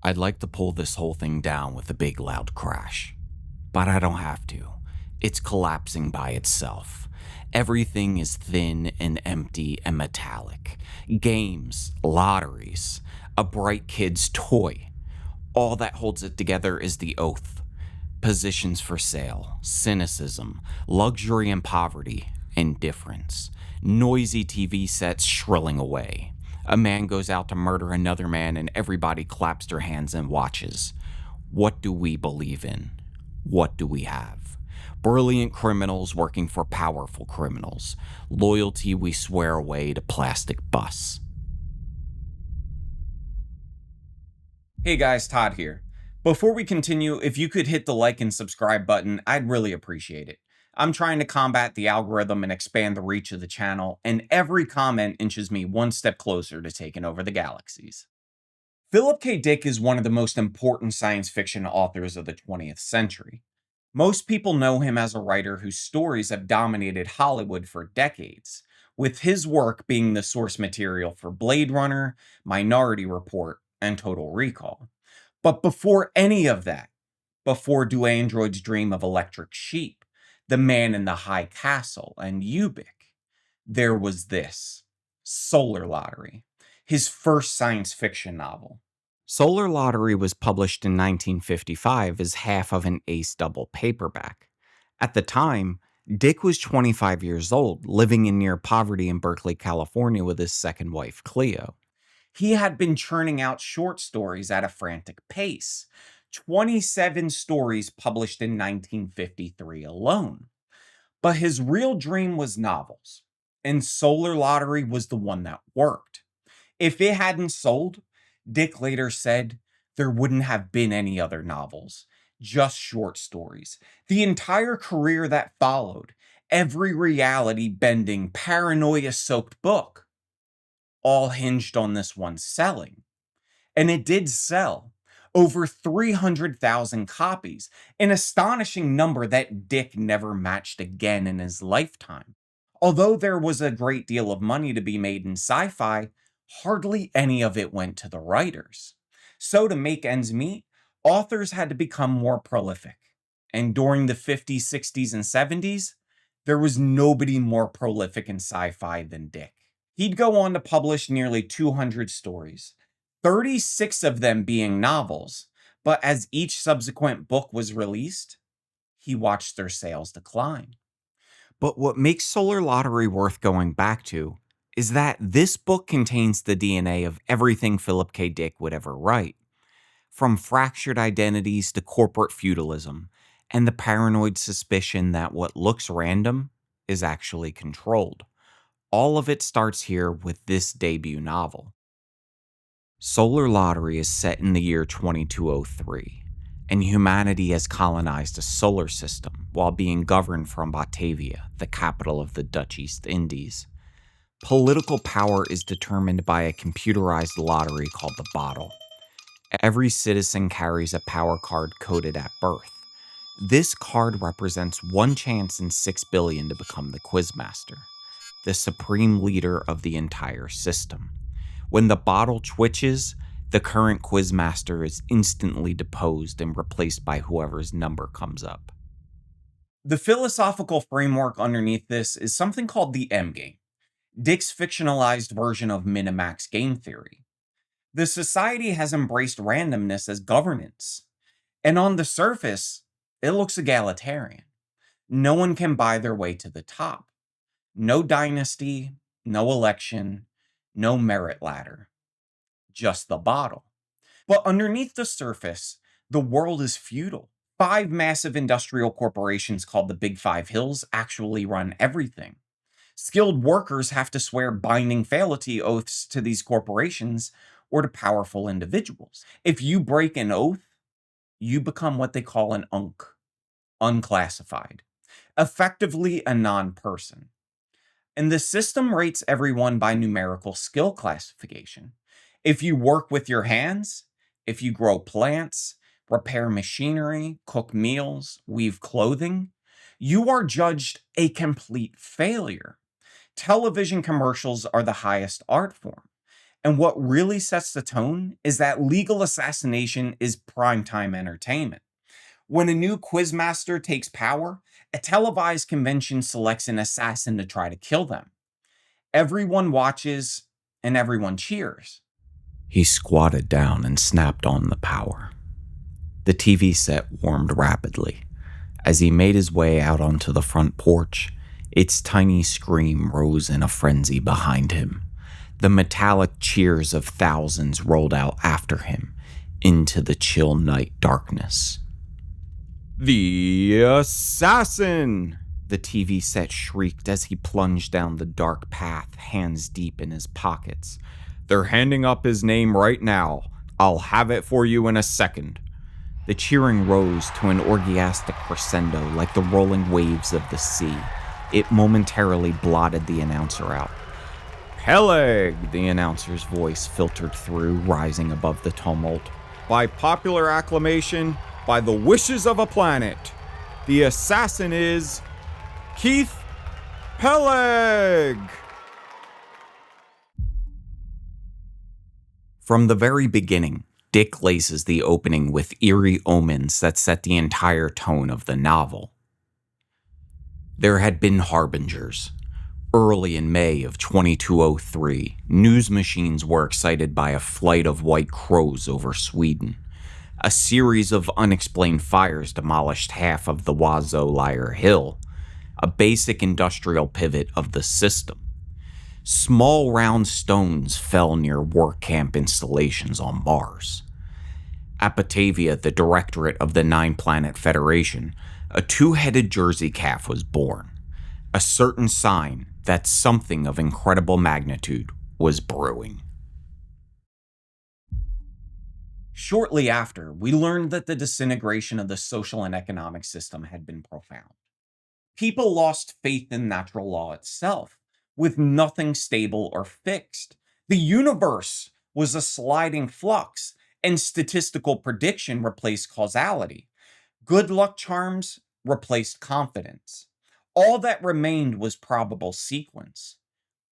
I'd like to pull this whole thing down with a big loud crash, but I don't have to. It's collapsing by itself. Everything is thin and empty and metallic. Games, lotteries, a bright kid's toy. All that holds it together is the oath. Positions for sale, cynicism, luxury and poverty, indifference. Noisy TV sets shrilling away. A man goes out to murder another man and everybody claps their hands and watches. What do we believe in? What do we have? Brilliant criminals working for powerful criminals. Loyalty we swear away to plastic bus. Hey guys, Todd here. Before we continue, if you could hit the like and subscribe button, I'd really appreciate it. I'm trying to combat the algorithm and expand the reach of the channel, and every comment inches me one step closer to taking over the Galaxies. Philip K. Dick is one of the most important science fiction authors of the 20th century. Most people know him as a writer whose stories have dominated Hollywood for decades, with his work being the source material for Blade Runner, Minority Report, and Total Recall. But before any of that, before Do Androids Dream of Electric Sheep, The Man in the High Castle, and Ubik, there was this, Solar Lottery, his first science fiction novel. Solar Lottery was published in 1955 as half of an Ace Double Paperback. At the time, Dick was 25 years old, living in near poverty in Berkeley, California with his second wife, Cleo. He had been churning out short stories at a frantic pace, 27 stories published in 1953 alone. But his real dream was novels, and Solar Lottery was the one that worked. If it hadn't sold, Dick later said, there wouldn't have been any other novels, just short stories. The entire career that followed, every reality-bending, paranoia-soaked book, all hinged on this one selling. And it did sell. Over 300,000 copies, an astonishing number that Dick never matched again in his lifetime. Although there was a great deal of money to be made in sci-fi, hardly any of it went to the writers. So to make ends meet, authors had to become more prolific. And during the 50s, 60s, and 70s, there was nobody more prolific in sci-fi than Dick. He'd go on to publish nearly 200 stories, 36 of them being novels, but as each subsequent book was released, he watched their sales decline. But what makes Solar Lottery worth going back to is that this book contains the DNA of everything Philip K. Dick would ever write. From fractured identities to corporate feudalism, and the paranoid suspicion that what looks random is actually controlled. All of it starts here with this debut novel. Solar Lottery is set in the year 2203, and humanity has colonized a solar system while being governed from Batavia, the capital of the Dutch East Indies. Political power is determined by a computerized lottery called the Bottle. Every citizen carries a power card coded at birth. This card represents one chance in 6 billion to become the Quizmaster, the supreme leader of the entire system. When the bottle twitches, the current Quizmaster is instantly deposed and replaced by whoever's number comes up. The philosophical framework underneath this is something called the M game, Dick's fictionalized version of Minimax game theory. The society has embraced randomness as governance, and on the surface, it looks egalitarian. No one can buy their way to the top. No dynasty, no election, no merit ladder. Just the bottle. But underneath the surface, the world is feudal. 5 massive industrial corporations called the Big Five Hills actually run everything. Skilled workers have to swear binding fealty oaths to these corporations or to powerful individuals. If you break an oath, you become what they call an unk, unclassified, effectively a non-person. And the system rates everyone by numerical skill classification. If you work with your hands, if you grow plants, repair machinery, cook meals, weave clothing, you are judged a complete failure. Television commercials are the highest art form. And what really sets the tone is that legal assassination is primetime entertainment. When a new quizmaster takes power, a televised convention selects an assassin to try to kill them. Everyone watches and everyone cheers. He squatted down and snapped on the power. The TV set warmed rapidly. As he made his way out onto the front porch, its tiny scream rose in a frenzy behind him. The metallic cheers of thousands rolled out after him into the chill night darkness. "The assassin!" the TV set shrieked as he plunged down the dark path, hands deep in his pockets. "They're handing up his name right now. I'll have it for you in a second." The cheering rose to an orgiastic crescendo like the rolling waves of the sea. It momentarily blotted the announcer out. "Pelleg," the announcer's voice filtered through, rising above the tumult. "By popular acclamation, by the wishes of a planet, the assassin is Keith Pelleg!" From the very beginning, Dick laces the opening with eerie omens that set the entire tone of the novel. There had been harbingers. Early in May of 2203, news machines were excited by a flight of white crows over Sweden. A series of unexplained fires demolished half of the Wazolire Hill, a basic industrial pivot of the system. Small round stones fell near work camp installations on Mars. At Batavia, the directorate of the Nine-Planet Federation, a two-headed Jersey calf was born, a certain sign that something of incredible magnitude was brewing. Shortly after, we learned that the disintegration of the social and economic system had been profound. People lost faith in natural law itself, with nothing stable or fixed. The universe was a sliding flux, and statistical prediction replaced causality. Good luck charms replaced confidence. All that remained was probable sequence.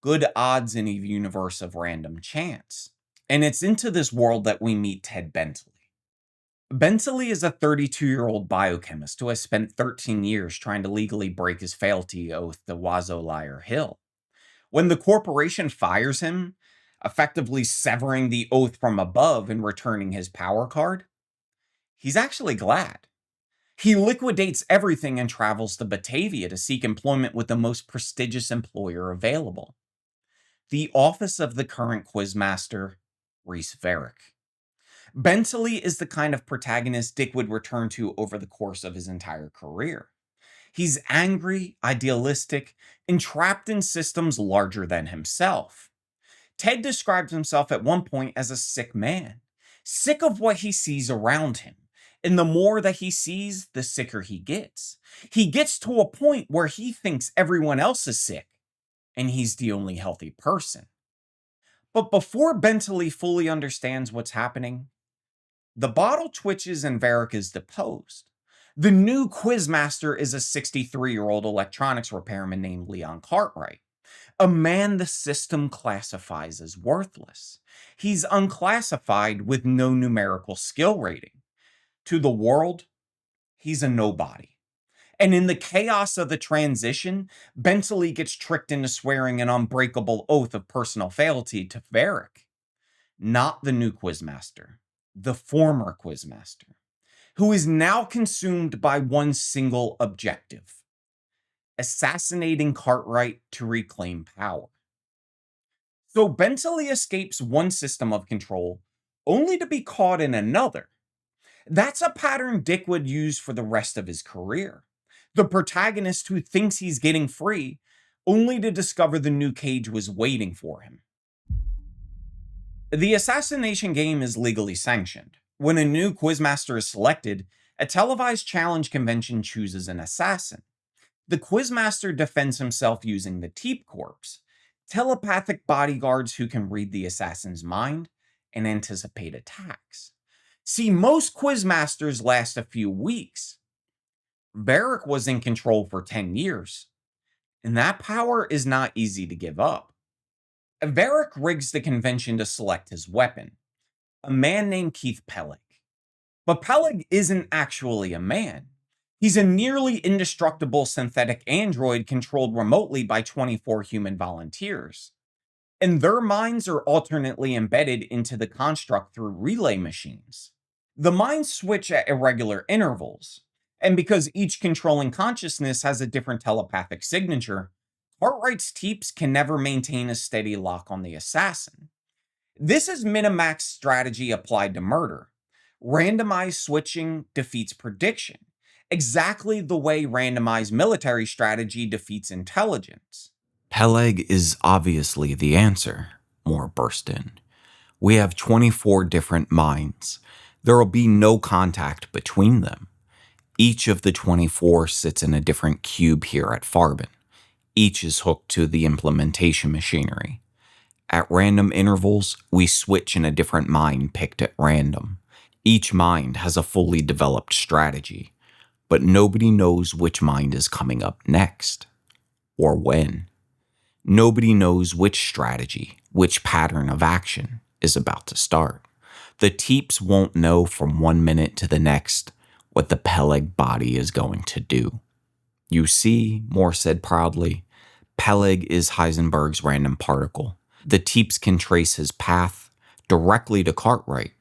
Good odds in a universe of random chance. And it's into this world that we meet Ted Bentley. Bentley is a 32-year-old biochemist who has spent 13 years trying to legally break his fealty oath to Wazolire Hill. When the corporation fires him, effectively severing the oath from above and returning his power card, he's actually glad. He liquidates everything and travels to Batavia to seek employment with the most prestigious employer available, the office of the current quizmaster, Rhys Varric. Bentley is the kind of protagonist Dick would return to over the course of his entire career. He's angry, idealistic, and trapped in systems larger than himself. Ted describes himself at one point as a sick man, sick of what he sees around him. And the more that he sees, the sicker he gets. He gets to a point where he thinks everyone else is sick, and he's the only healthy person. But before Bentley fully understands what's happening, the bottle twitches and Varric is deposed. The new quizmaster is a 63-year-old electronics repairman named Leon Cartwright, a man the system classifies as worthless. He's unclassified with no numerical skill rating. To the world, he's a nobody. And in the chaos of the transition, Bentley gets tricked into swearing an unbreakable oath of personal fealty to Varric. Not the new quizmaster, the former quizmaster, who is now consumed by one single objective: assassinating Cartwright to reclaim power. So Bentley escapes one system of control, only to be caught in another. That's a pattern Dick would use for the rest of his career. The protagonist who thinks he's getting free, only to discover the new cage was waiting for him. The assassination game is legally sanctioned. When a new quizmaster is selected, a televised challenge convention chooses an assassin. The quizmaster defends himself using the Teep Corps, telepathic bodyguards who can read the assassin's mind and anticipate attacks. See, most quizmasters last a few weeks. Varric was in control for 10 years, and that power is not easy to give up. Varick rigs the convention to select his weapon, a man named Keith Pelleg. But Pelleg isn't actually a man. He's a nearly indestructible synthetic android controlled remotely by 24 human volunteers. And their minds are alternately embedded into the construct through relay machines. The minds switch at irregular intervals, and because each controlling consciousness has a different telepathic signature, Cartwright's teeps can never maintain a steady lock on the assassin. This is Minimax strategy applied to murder. Randomized switching defeats prediction, exactly the way randomized military strategy defeats intelligence. Peleg is obviously the answer, Moore burst in. We have 24 different minds. There will be no contact between them. Each of the 24 sits in a different cube here at Farben. Each is hooked to the implementation machinery. At random intervals, we switch in a different mind picked at random. Each mind has a fully developed strategy, but nobody knows which mind is coming up next, or when. Nobody knows which strategy, which pattern of action is about to start. The teeps won't know from 1 minute to the next what the Peleg body is going to do. You see, Moore said proudly, Peleg is Heisenberg's random particle. The teeps can trace his path directly to Cartwright,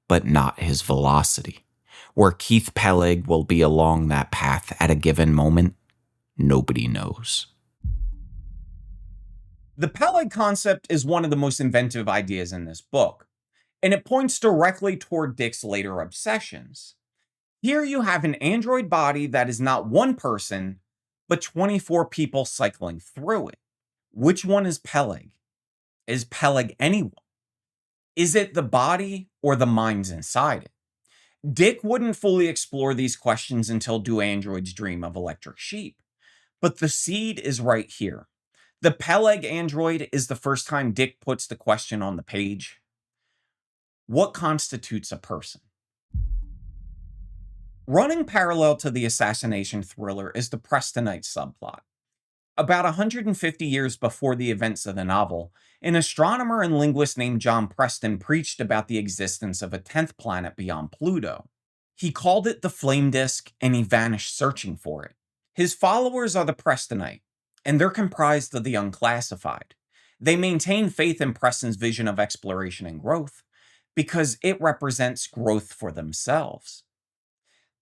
but not his velocity. Where Keith Peleg will be along that path at a given moment, nobody knows. The Pelleg concept is one of the most inventive ideas in this book, and it points directly toward Dick's later obsessions. Here you have an android body that is not one person, but 24 people cycling through it. Which one is Peleg? Is Peleg anyone? Is it the body or the minds inside it? Dick wouldn't fully explore these questions until Do Androids Dream of Electric Sheep, but the seed is right here. The Peleg android is the first time Dick puts the question on the page. What constitutes a person? Running parallel to the assassination thriller is the Prestonite subplot. About 150 years before the events of the novel, an astronomer and linguist named John Preston preached about the existence of a 10th planet beyond Pluto. He called it the Flame Disk, and he vanished searching for it. His followers are the Prestonite, and they're comprised of the unclassified. They maintain faith in Preston's vision of exploration and growth, because it represents growth for themselves.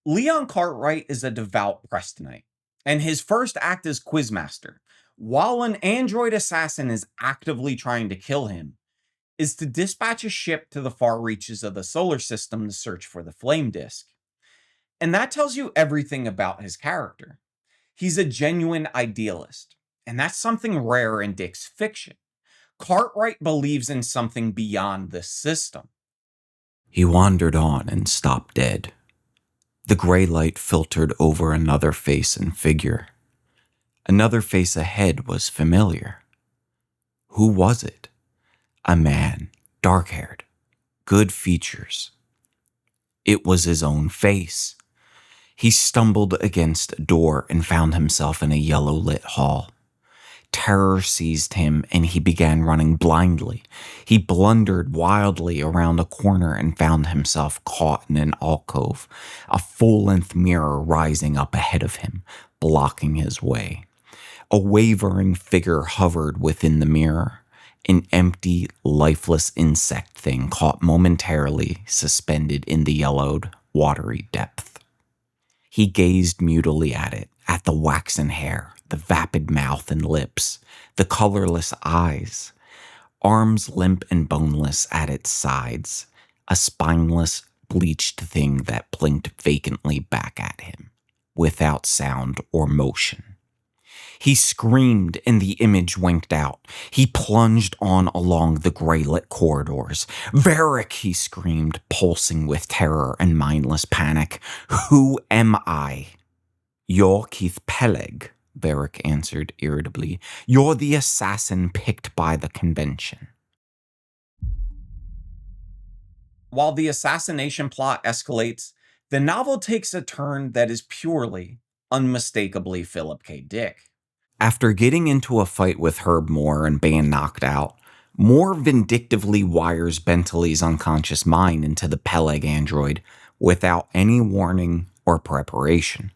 Leon Cartwright is a devout Prestonite, and his first act as Quizmaster, while an android assassin is actively trying to kill him, is to dispatch a ship to the far reaches of the solar system to search for the flame disk. And that tells you everything about his character. He's a genuine idealist, and that's something rare in Dick's fiction. Cartwright believes in something beyond this system. He wandered on and stopped dead. The gray light filtered over another face and figure. Another face ahead was familiar. Who was it? A man, dark-haired, good features. It was his own face. He stumbled against a door and found himself in a yellow-lit hall. Terror seized him and he began running blindly. He blundered wildly around a corner and found himself caught in an alcove, a full-length mirror rising up ahead of him, blocking his way. A wavering figure hovered within the mirror, an empty, lifeless insect thing caught momentarily suspended in the yellowed, watery depth. He gazed mutilely at the waxen hair, the vapid mouth and lips, the colorless eyes, arms limp and boneless at its sides, a spineless, bleached thing that blinked vacantly back at him, without sound or motion. He screamed and the image winked out. He plunged on along the gray-lit corridors. Varick, he screamed, pulsing with terror and mindless panic. Who am I? You're Keith Pelleg, Varick answered irritably. You're the assassin picked by the convention. While the assassination plot escalates, the novel takes a turn that is purely, unmistakably Philip K. Dick. After getting into a fight with Herb Moore and being knocked out, more vindictively wires Bentley's unconscious mind into the Pelleg android without any warning or preparation.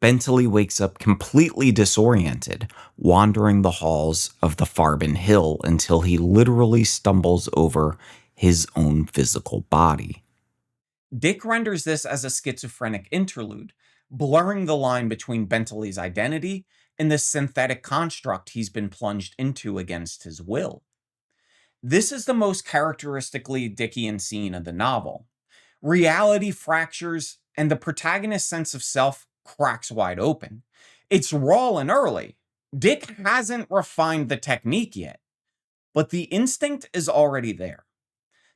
Bentley wakes up completely disoriented, wandering the halls of the Farben Hill until he literally stumbles over his own physical body. Dick renders this as a schizophrenic interlude, blurring the line between Bentley's identity and the synthetic construct he's been plunged into against his will. This is the most characteristically Dickian scene of the novel. Reality fractures, and the protagonist's sense of self cracks wide open. It's raw and early. Dick hasn't refined the technique yet, but the instinct is already there.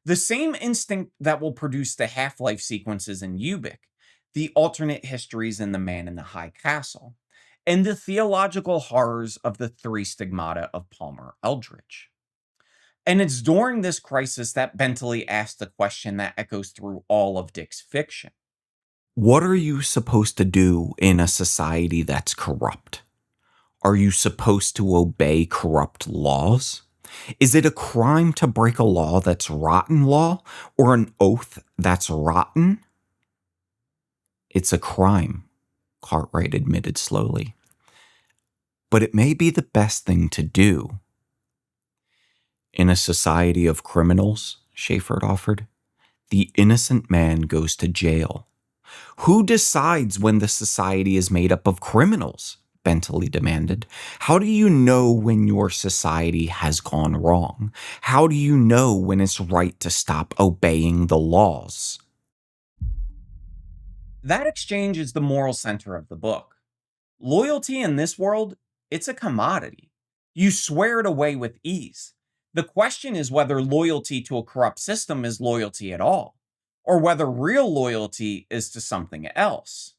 The same instinct that will produce the Half-Life sequences in Ubik, the alternate histories in The Man in the High Castle, and the theological horrors of the Three Stigmata of Palmer Eldritch. And it's during this crisis that Bentley asks the question that echoes through all of Dick's fiction. What are you supposed to do in a society that's corrupt? Are you supposed to obey corrupt laws? Is it a crime to break a law that's rotten law or an oath that's rotten? It's a crime, Cartwright admitted slowly. But it may be the best thing to do. In a society of criminals, Schaeffer offered, the innocent man goes to jail. Who decides when the society is made up of criminals? Bentley demanded. How do you know when your society has gone wrong? How do you know when it's right to stop obeying the laws? That exchange is the moral center of the book. Loyalty in this world, it's a commodity. You swear it away with ease. The question is whether loyalty to a corrupt system is loyalty at all, or whether real loyalty is to something else.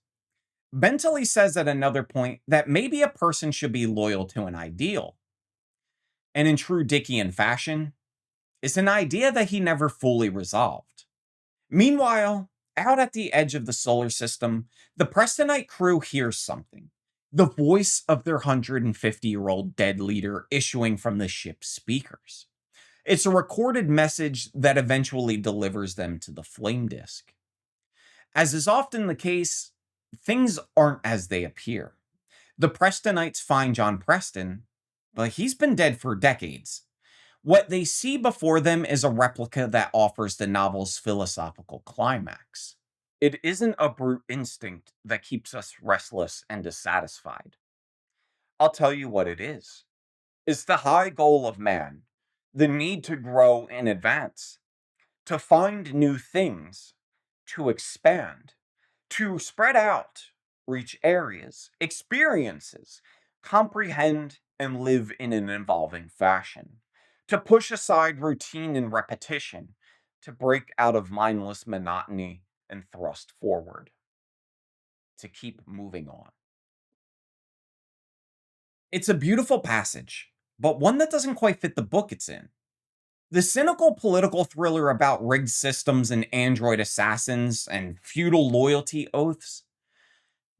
Bentley says at another point that maybe a person should be loyal to an ideal. And in true Dickian fashion, it's an idea that he never fully resolved. Meanwhile, out at the edge of the solar system, the Prestonite crew hears something. The voice of their 150-year-old dead leader issuing from the ship's speakers. It's a recorded message that eventually delivers them to the flame disk. As is often the case, things aren't as they appear. The Prestonites find John Preston, but he's been dead for decades. What they see before them is a replica that offers the novel's philosophical climax. It isn't a brute instinct that keeps us restless and dissatisfied. I'll tell you what it is. It's the high goal of man, the need to grow and advance, to find new things, to expand, to spread out, reach areas, experiences, comprehend, and live in an evolving fashion, to push aside routine and repetition, to break out of mindless monotony and thrust forward, to keep moving on. It's a beautiful passage, but one that doesn't quite fit the book it's in. The cynical political thriller about rigged systems and android assassins and feudal loyalty oaths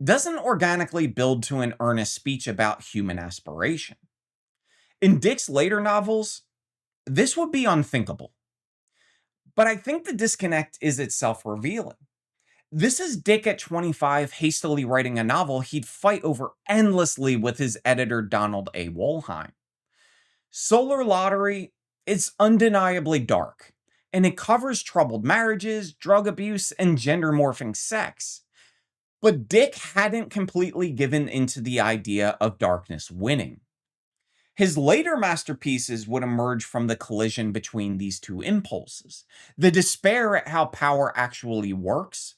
doesn't organically build to an earnest speech about human aspiration. In Dick's later novels, this would be unthinkable. But I think the disconnect is itself revealing. This is Dick at 25 hastily writing a novel he'd fight over endlessly with his editor Donald A. Wollheim. Solar Lottery is undeniably dark, and it covers troubled marriages, drug abuse, and gender morphing sex. But Dick hadn't completely given into the idea of darkness winning. His later masterpieces would emerge from the collision between these two impulses, the despair at how power actually works,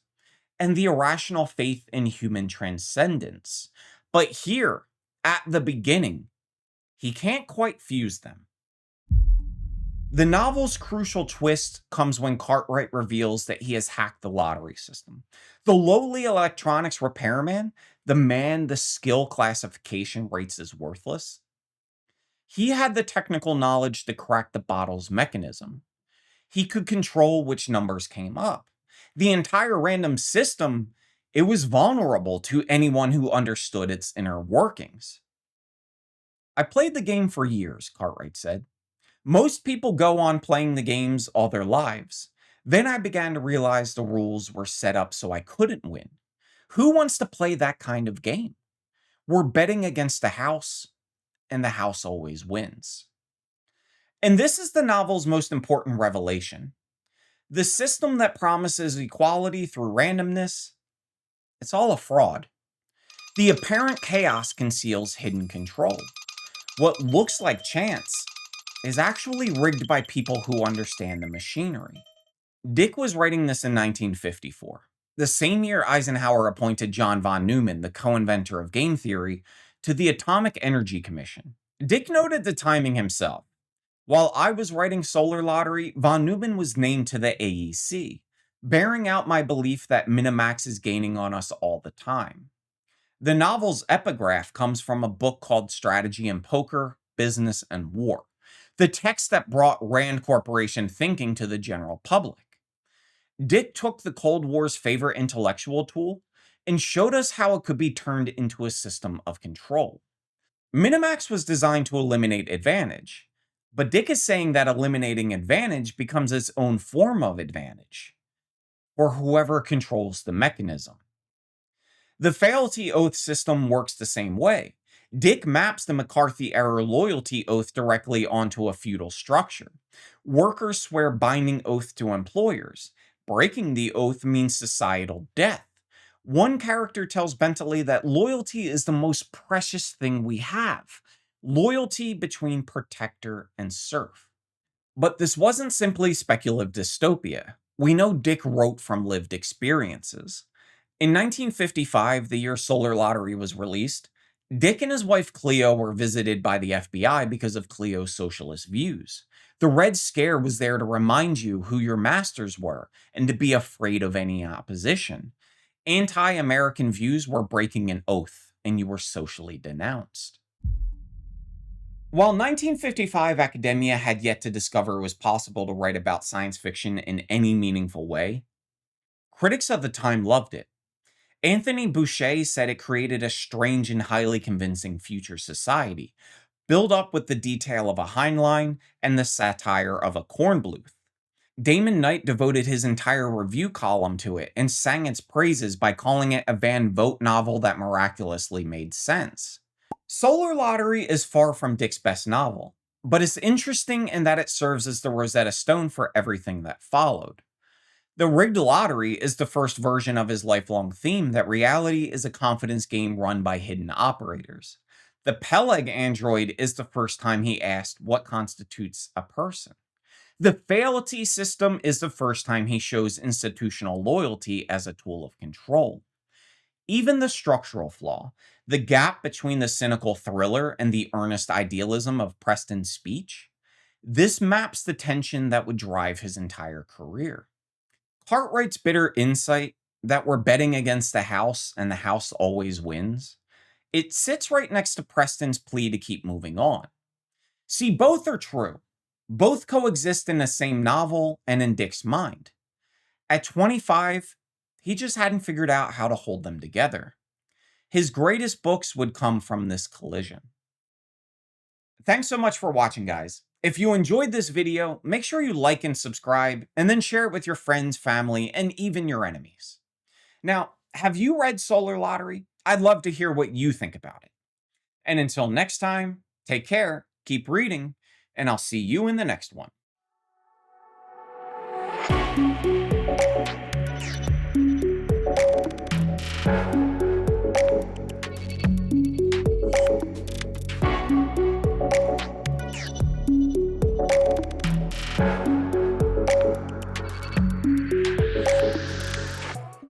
and the irrational faith in human transcendence. But here, at the beginning, he can't quite fuse them. The novel's crucial twist comes when Cartwright reveals that he has hacked the lottery system. The lowly electronics repairman, the man the skill classification rates as worthless, he had the technical knowledge to crack the bottle's mechanism. He could control which numbers came up. The entire random system, it was vulnerable to anyone who understood its inner workings. I played the game for years, Cartwright said. Most people go on playing the games all their lives. Then I began to realize the rules were set up so I couldn't win. Who wants to play that kind of game? We're betting against the house, and the house always wins. And this is the novel's most important revelation. The system that promises equality through randomness, it's all a fraud. The apparent chaos conceals hidden control. What looks like chance is actually rigged by people who understand the machinery. Dick was writing this in 1954, the same year Eisenhower appointed John von Neumann, the co-inventor of game theory, to the Atomic Energy Commission. Dick noted the timing himself. While I was writing Solar Lottery, von Neumann was named to the AEC, bearing out my belief that Minimax is gaining on us all the time. The novel's epigraph comes from a book called Strategy in Poker, Business, and War, the text that brought Rand Corporation thinking to the general public. Dick took the Cold War's favorite intellectual tool and showed us how it could be turned into a system of control. Minimax was designed to eliminate advantage, but Dick is saying that eliminating advantage becomes its own form of advantage for whoever controls the mechanism. The Fealty oath system works the same way. Dick maps the McCarthy-era loyalty oath directly onto a feudal structure. Workers swear binding oath to employers. Breaking the oath means societal death. One character tells Bentley that loyalty is the most precious thing we have. Loyalty between protector and serf. But this wasn't simply speculative dystopia. We know Dick wrote from lived experiences. In 1955, the year Solar Lottery was released, Dick and his wife Cleo were visited by the FBI because of Cleo's socialist views. The Red Scare was there to remind you who your masters were and to be afraid of any opposition. Anti-American views were breaking an oath, and you were socially denounced. While 1955 academia had yet to discover it was possible to write about science fiction in any meaningful way, critics of the time loved it. Anthony Boucher said it created a strange and highly convincing future society, built up with the detail of a Heinlein and the satire of a Kornbluth. Damon Knight devoted his entire review column to it and sang its praises by calling it a Van Vogt novel that miraculously made sense. Solar Lottery is far from Dick's best novel, but it's interesting in that it serves as the Rosetta Stone for everything that followed. The rigged lottery is the first version of his lifelong theme that reality is a confidence game run by hidden operators. The Pelleg android is the first time he asked what constitutes a person. The Fealty system is the first time he shows institutional loyalty as a tool of control. Even the structural flaw, the gap between the cynical thriller and the earnest idealism of Preston's speech, this maps the tension that would drive his entire career. Cartwright's bitter insight that we're betting against the house and the house always wins, it sits right next to Preston's plea to keep moving on. See, both are true. Both coexist in the same novel and in Dick's mind. At 25, he just hadn't figured out how to hold them together. His greatest books would come from this collision. Thanks so much for watching, guys. If you enjoyed this video, make sure you like and subscribe, and then share it with your friends, family, and even your enemies. Now, have you read Solar Lottery? I'd love to hear what you think about it. And until next time, take care, keep reading, and I'll see you in the next one.